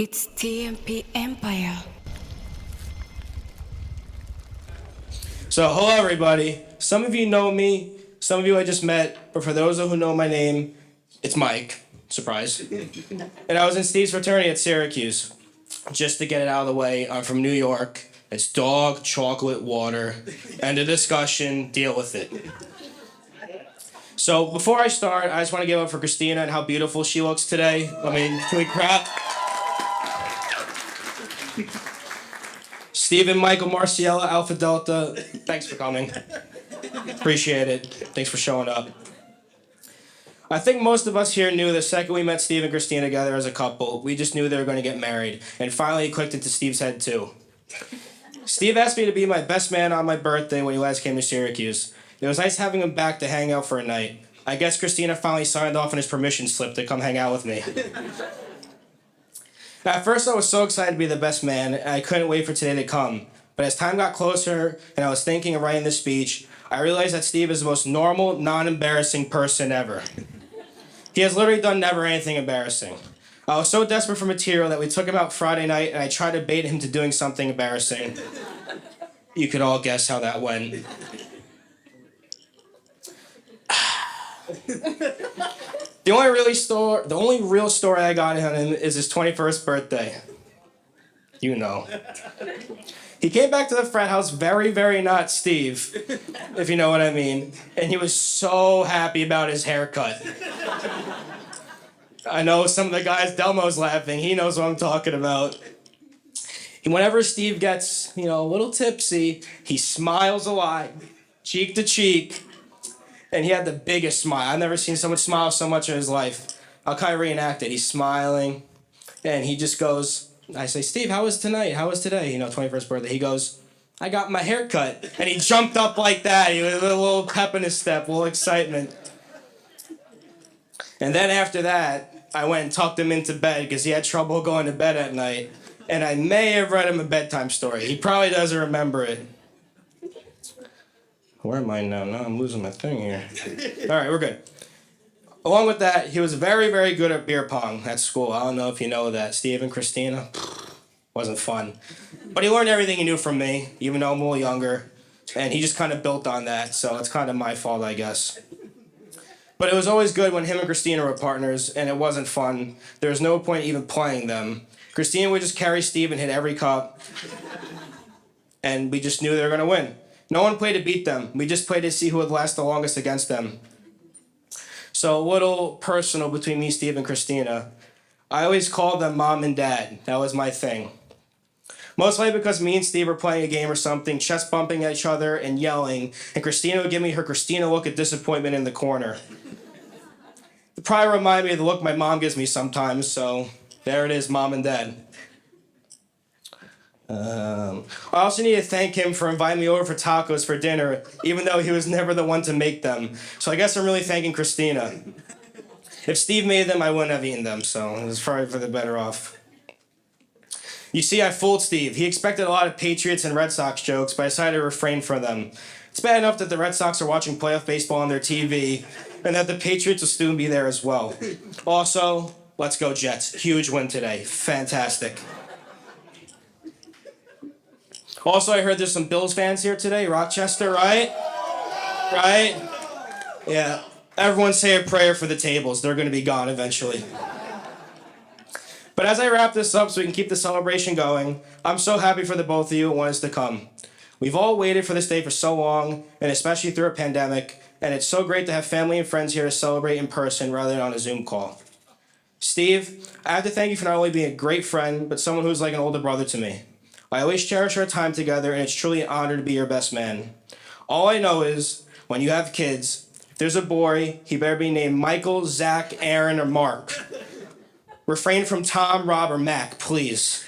It's TMP Empire. So, hello everybody. Some of you know me, some of you I just met, but for those who know my name, it's Mike. Surprise. And I was in Steve's fraternity at Syracuse. Just to get it out of the way, I'm from New York. It's dog chocolate water. End of discussion, deal with it. So, before I start, I just want to give up for Christina and how beautiful she looks today. Can we clap? Stephen, Michael, Marciella, Alpha Delta, thanks for coming. Appreciate it. Thanks for showing up. I think most of us here knew the second we met Steve and Christina together as a couple, we just knew they were going to get married. And finally it clicked into Steve's head too. Steve asked me to be my best man on my birthday when he last came to Syracuse. It was nice having him back to hang out for a night. I guess Christina finally signed off on his permission slip to come hang out with me. At first, I was so excited to be the best man, and I couldn't wait for today to come. But as time got closer, and I was thinking of writing this speech, I realized that Steve is the most normal, non-embarrassing person ever. He has literally done never anything embarrassing. I was so desperate for material that we took him out Friday night, and I tried to bait him to doing something embarrassing. You could all guess how that went. The only real story I got on him is his 21st birthday. You know. He came back to the frat house very, very not Steve, if you know what I mean. And he was so happy about his haircut. I know some of the guys, Delmo's laughing. He knows what I'm talking about. Whenever Steve gets, a little tipsy, he smiles a lot, cheek to cheek. And he had the biggest smile. I've never seen someone smile so much in his life. I'll kind of reenact it. He's smiling, and he just goes, I say, Steve, how was tonight? How was today? 21st birthday. He goes, I got my hair cut. And he jumped up like that. He was a little pep in his step, a little excitement. And then after that, I went and tucked him into bed because he had trouble going to bed at night. And I may have read him a bedtime story. He probably doesn't remember it. Where am I now? No, I'm losing my thing here. All right, we're good. Along with that, he was very, very good at beer pong at school. I don't know if you know that. Steve and Christina, wasn't fun. But he learned everything he knew from me, even though I'm a little younger. And he just kind of built on that, so it's kind of my fault, I guess. But it was always good when him and Christina were partners, and it wasn't fun. There was no point even playing them. Christina would just carry Steve and hit every cup. And we just knew they were going to win. No one played to beat them. We just played to see who would last the longest against them. So a little personal between me, Steve, and Christina. I always called them mom and dad. That was my thing. Mostly because me and Steve were playing a game or something, chest bumping at each other and yelling, and Christina would give me her Christina look of disappointment in the corner. It probably reminded me of the look my mom gives me sometimes, so there it is, mom and dad. I also need to thank him for inviting me over for tacos for dinner, even though he was never the one to make them. So I guess I'm really thanking Christina. If Steve made them, I wouldn't have eaten them, so it was probably for the better off. You see, I fooled Steve. He expected a lot of Patriots and Red Sox jokes, but I decided to refrain from them. It's bad enough that the Red Sox are watching playoff baseball on their TV, and that the Patriots will soon be there as well. Also, let's go Jets. Huge win today. Fantastic. Also, I heard there's some Bills fans here today. Rochester, right? Right? Yeah. Everyone say a prayer for the tables. They're going to be gone eventually. But as I wrap this up so we can keep the celebration going, I'm so happy for the both of you and what is to come. We've all waited for this day for so long, and especially through a pandemic, and it's so great to have family and friends here to celebrate in person rather than on a Zoom call. Steve, I have to thank you for not only being a great friend, but someone who's like an older brother to me. I always cherish our time together, and it's truly an honor to be your best man. All I know is, when you have kids, if there's a boy, he better be named Michael, Zach, Aaron, or Mark. Refrain from Tom, Rob, or Mac, please.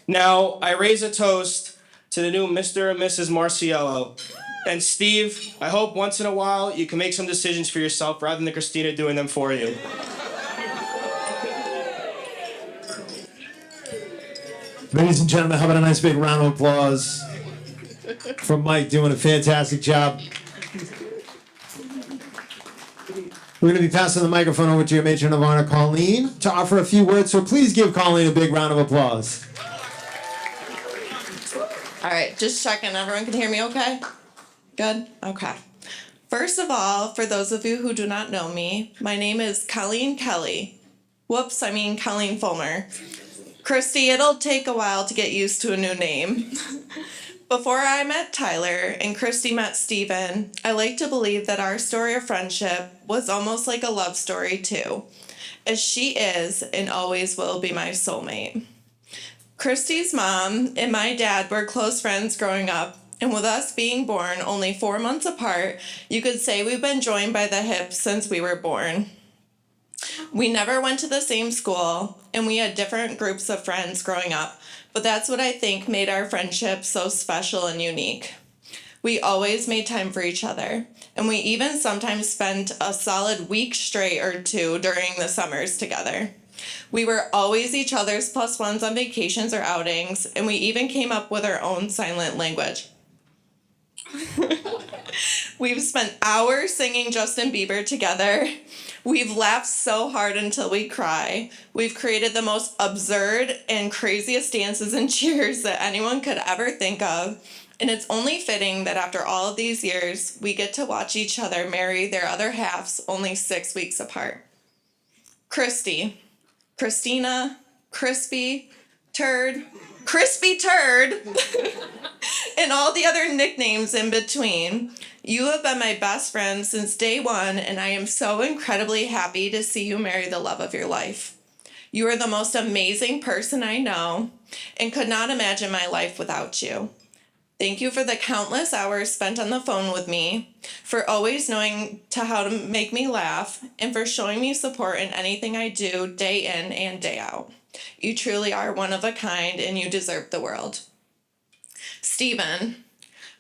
Now, I raise a toast to the new Mr. and Mrs. Marciello. And Steve, I hope once in a while you can make some decisions for yourself rather than Christina doing them for you. Ladies and gentlemen, how about a nice big round of applause for Mike doing a fantastic job. We're going to be passing the microphone over to your matron of honor, Colleen, to offer a few words. So please give Colleen a big round of applause. All right, just checking. Everyone can hear me okay? Good? Okay. First of all, for those of you who do not know me, my name is Colleen Kelly. Whoops, I mean Colleen Fulmer. Christy, it'll take a while to get used to a new name. Before I met Tyler and Christy met Steven, I like to believe that our story of friendship was almost like a love story too, as she is and always will be my soulmate. Christy's mom and my dad were close friends growing up, and with us being born only 4 months apart, you could say we've been joined by the hip since we were born. We never went to the same school, and we had different groups of friends growing up, but that's what I think made our friendship so special and unique. We always made time for each other, and we even sometimes spent a solid week straight or two during the summers together. We were always each other's plus ones on vacations or outings, and we even came up with our own silent language. We've spent hours singing Justin Bieber together. We've laughed so hard until we cry. We've created the most absurd and craziest dances and cheers that anyone could ever think of. And it's only fitting that after all of these years, we get to watch each other marry their other halves only 6 weeks apart. Christy, Christina, Crispy, Turd, Crispy Turd, and all the other nicknames in between. You have been my best friend since day one, and I am so incredibly happy to see you marry the love of your life. You are the most amazing person I know, and could not imagine my life without you. Thank you for the countless hours spent on the phone with me, for always knowing how to make me laugh, and for showing me support in anything I do day in and day out. You truly are one of a kind, and you deserve the world. Steven,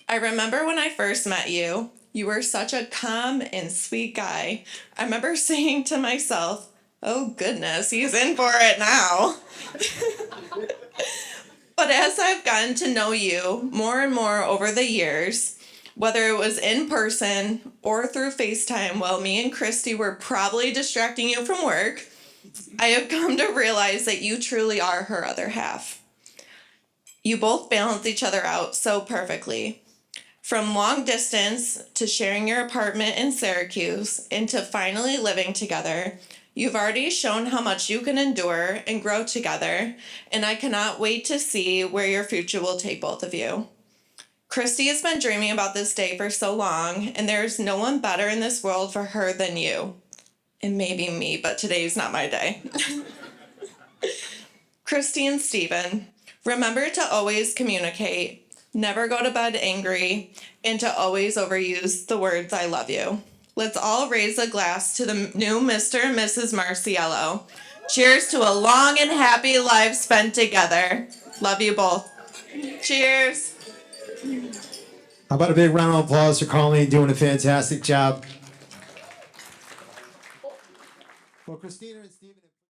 I remember when I first met you, you were such a calm and sweet guy. I remember saying to myself, oh goodness, he's in for it now. But as I've gotten to know you more and more over the years, whether it was in person or through FaceTime while me and Christy were probably distracting you from work, I have come to realize that you truly are her other half. You both balance each other out so perfectly. From long distance to sharing your apartment in Syracuse and to finally living together, you've already shown how much you can endure and grow together, and I cannot wait to see where your future will take both of you. Christy has been dreaming about this day for so long, and there is no one better in this world for her than you. And maybe me, but today's not my day. Christy and Steven, remember to always communicate, never go to bed angry, and to always overuse the words I love you. Let's all raise a glass to the new Mr. and Mrs. Marciello. Cheers to a long and happy life spent together. Love you both. Cheers. How about a big round of applause for Colleen doing a fantastic job? Well, Christina and Steven.